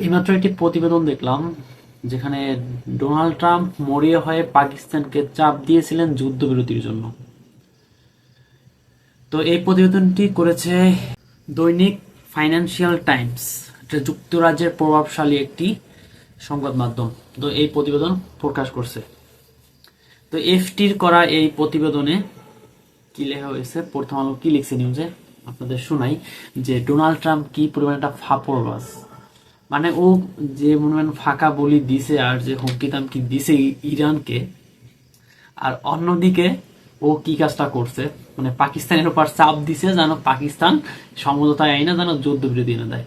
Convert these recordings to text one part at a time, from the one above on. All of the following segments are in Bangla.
এইমাত্র একটি প্রতিবেদন দেখলাম যেখানে ডোনাল্ড ট্রাম্প মরিয়া হয়ে পাকিস্তানকে চাপ দিয়েছিলেন যুদ্ধবিরতির জন্য। তো এই প্রতিবেদনটি করেছে দৈনিক ফাইন্যান্সিয়াল টাইমস, এটা যুক্তরাজ্যের প্রভাবশালী একটি সংবাদ মাধ্যম। তো এই প্রতিবেদন প্রকাশ করছে। তো এফটির করা এই প্রতিবেদনে কি লেখা হয়েছে, প্রথম আলো কি লিখছে নিউজে আপনাদের শোনাই, যে ডোনাল্ড ট্রাম্প কি পরিমাণ একটা ফাপড়বাজ। মানে ও যে মনে হয় ফাঁকা বলি দিছে আর যে হুমকি তামকি দিছে ইরানকে, আর অন্যদিকে ও কি কাজটা করছে, মানে পাকিস্তানের উপর চাপ দিছে যেন পাকিস্তান সমঝোতায় আইনা যেন যুদ্ধবিরতি এনে দেয়।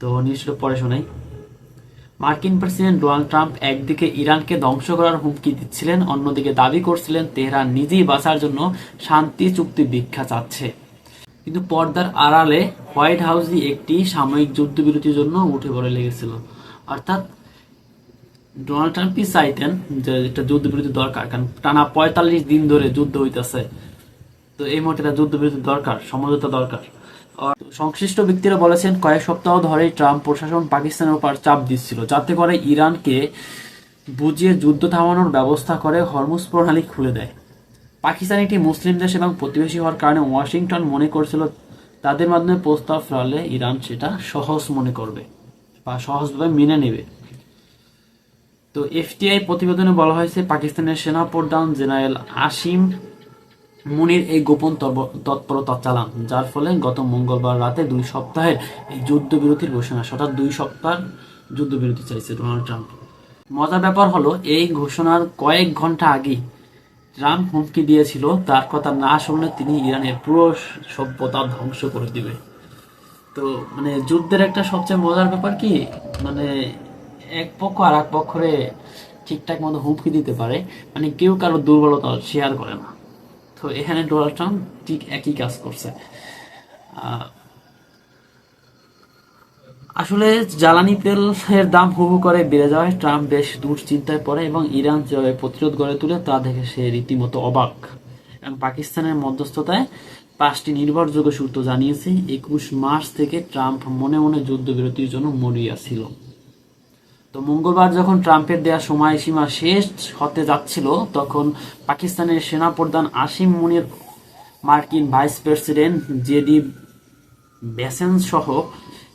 তো নিশ্চয় পরে শোনাই। মার্কিন প্রেসিডেন্ট ডোনাল্ড ট্রাম্প একদিকে ইরানকে ধ্বংস করার হুমকি দিচ্ছিলেন, অন্যদিকে দাবি করছিলেন তেহরান নিজেই বাঁচার জন্য শান্তি চুক্তি ভিক্ষা চাচ্ছে। কিন্তু পর্দার আড়ালে হোয়াইট হাউসই একটি সাময়িক যুদ্ধবিরতির জন্য উঠে পড়ে লেগেছিল। অর্থাৎ ডোনাল্ড ট্রাম্পই চাইতেন যে একটা যুদ্ধবিরতি দরকার, কারণ টানা 45 দিন ধরে যুদ্ধ হইতেছে। তো এই মুহূর্তে একটা যুদ্ধবিরতি দরকার, সমঝোতা দরকার। সংশ্লিষ্ট ব্যক্তিরা বলেছেন কয়েক সপ্তাহ ধরেই ট্রাম্প প্রশাসন পাকিস্তানের উপর চাপ দিচ্ছিল যাতে করে ইরানকে বুঝিয়ে যুদ্ধ থামানোর ব্যবস্থা করে হরমুজ প্রণালী খুলে দেয়। পাকিস্তান একটি মুসলিম দেশ এবং প্রতিবেশী হওয়ার কারণে ওয়াশিংটন মনে করছিল তাদের মাধ্যমে প্রস্তাব ফেরালে ইরান সেটা সহজ মনে করবে বা সহজভাবে মেনে নেবে। তো এফটিআই প্রতিবেদনে বলা হয়েছে পাকিস্তানের সেনাপ্রধান জেনারেল আসিম মুনির এই গোপন তৎপরতা চালান, যার ফলে গত মঙ্গলবার রাতে 2 সপ্তাহের এই যুদ্ধবিরতির ঘোষণা, অর্থাৎ 2 সপ্তাহ যুদ্ধবিরতি চাইছে ডোনাল্ড ট্রাম্প। মজার ব্যাপার হলো এই ঘোষণার কয়েক ঘন্টা আগেই ট্রাম্প হুমকি দিয়েছিল তার কথা না শুনলে তিনি ইরানের পুরো সভ্যতা ধ্বংস করে দিবে। তো মানে যুদ্ধের একটা সবচেয়ে মজার ব্যাপার কি, মানে এক পক্ষ আর এক পক্ষরে ঠিকঠাক মতো হুমকি দিতে পারে, মানে কেউ কারো দুর্বলতা শেয়ার করে না। তো এখানে ডোনাল্ড ট্রাম্প ঠিক একই কাজ করছে। আসলে জ্বালানি তেলের দাম হু হু করে বেড়ে যাওয়ায় ট্রাম্প বেশ দুশ্চিন্তায় পড়ে এবং ইরান যেভাবে প্রতিরোধ গড়ে তুলে তা দেখে সে রীতিমতো অবাক। এবং পাকিস্তানের মধ্যস্থতায় 5টি নির্ভরযোগ্য সূত্র জানিয়েছে 21 মার্চ থেকে ট্রাম্প মনে মনে যুদ্ধবিরতির জন্য মরিয়া ছিল। তো মঙ্গলবার যখন ট্রাম্পের দেয়া সময়সীমা শেষ হতে যাচ্ছিল তখন পাকিস্তানের সেনাপ্রধান আসিম মুনির, মার্কিন ভাইস প্রেসিডেন্ট জেডি ভ্যান্স সহ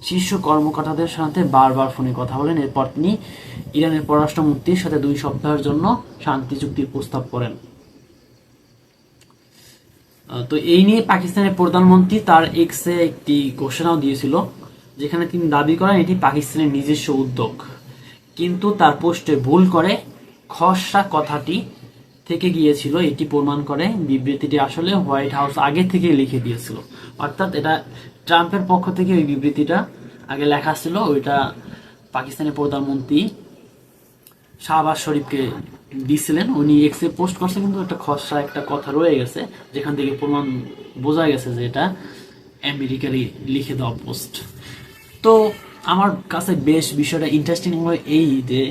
শীর্ষ কর্মকর্তাদের সাথে বারবার ফোনে কথা বলেন। এরপর তিনি ইরানের পররাষ্ট্রমন্ত্রীর সাথে 2 সপ্তাহের জন্য শান্তি চুক্তির প্রস্তাব করেন। তো এই নিয়ে পাকিস্তানের প্রধানমন্ত্রী তার এক্সে একটি ঘোষণাও দিয়েছিল, যেখানে তিনি দাবি করেন এটি পাকিস্তানের নিজস্ব উদ্যোগ, কিন্তু তার পোস্টে ভুল করে খসড়া কথাটি থেকে গিয়েছিল। এটি প্রমাণ করে বিবৃতিটি আসলে হোয়াইট হাউস আগে থেকে লিখে দিয়েছিল। অর্থাৎ এটা ট্রাম্পের পক্ষ থেকে ওই বিবৃতিটা আগে লেখা ছিল, ওইটা পাকিস্তানের প্রধানমন্ত্রী শাহবাজ শরীফকে দিছিলেন, উনি এক্সে পোস্ট করছে, কিন্তু একটা খসড়া একটা কথা রয়ে গেছে যেখান থেকে প্রমাণ বোঝা গেছে যে এটা আমেরিকারই লিখে দেওয়া পোস্ট। তো আমার কাছে বেশ বিষয়টা ইন্টারেস্টিং হয় এই যে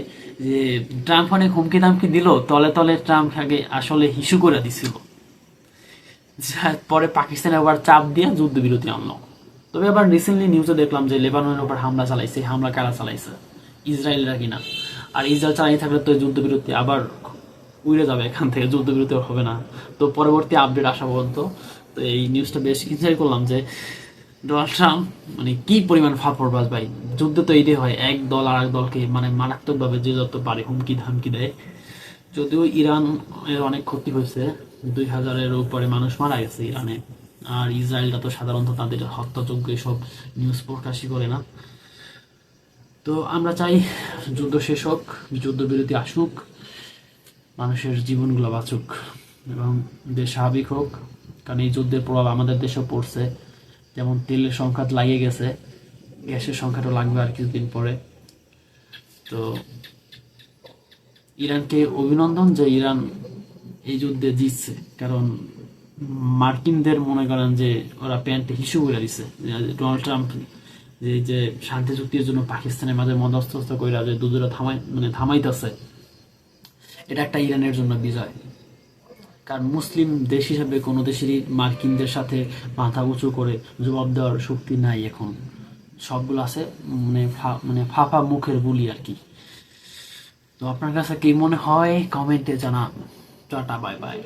যে ট্রাম্প অনেক হুমকি দামকি দিল, তলে তলে ট্রাম্প আগে আসলে হিসু করে দিছিল, পরে পাকিস্তানের আবার চাপ দিয়ে যুদ্ধবিরতি আনলো। তবে আবার রিসেন্টলি নিউজে দেখলাম যে লেবাননের উপর হামলা চালাইছে, হামলা কারা চালাইছে? ইসরায়েলরা কিনা। আর ইসরায়েল চালাই থাকলে তো যুদ্ধবিরতি আবার উড়ে যাবে এখান থেকে, যুদ্ধবিরতি হবে না। তো পরবর্তী আপডেট আসা পর্যন্ত তো এই নিউজটা বেশ এনজয় করলাম যে ডোনাল্ড ট্রাম্প মানে কি পরিমাণ ফাপড়বাজ ভাই। যুদ্ধ তো এইটাই হয়, এক দল আর এক দলকে মানে মারাত্মক ভাবে যে যত পারে হুমকি ধামকি দেয়। যদিও ইরান এর অনেক ক্ষতি হয়েছে, 2000-এর উপরে মানুষ মারা গেছে ইরানে। আর ইসরায়েলটা তো সাধারণত তাদের হত্যাযোগ্য এসব নিউজ প্রকাশই করে না। তো আমরা চাই যুদ্ধ শেষ হোক, যুদ্ধবিরতি আসুক, মানুষের জীবনগুলো বাঁচুক এবং দেশ স্বাভাবিক হোক। কারণ এই যুদ্ধের প্রভাব আমাদের দেশেও পড়ছে, যেমন তেলের সংকট লাগিয়ে গেছে, গ্যাসের সংকটও লাগবে আর কিছুদিন পরে। তো ইরানকে অভিনন্দন যে ইরান এই যুদ্ধে জিতছে, কারণ মার্কিনদের মনে করেন যে ওরা প্যান্টে হিসু করে দিছে। ডোনাল্ড ট্রাম্প যে যে শান্তি চুক্তির জন্য পাকিস্তানের মাঝে মধ্যস্থতা কইরা যে দুজোড়া থামাইতেছে, এটা একটা ইরানের জন্য বিজয়। কারণ মুসলিম দেশ হিসেবে কোনো দেশেরই মার্কিনদের সাথে মাথা উঁচু করে জবাব দেওয়ার শক্তি নাই এখন। সবগুলো আছে, মানে ফাফা মুখের বুলি আর কি। তো আপনার কাছে কি মনে হয় কমেন্টে জানান। Tata, bye bye.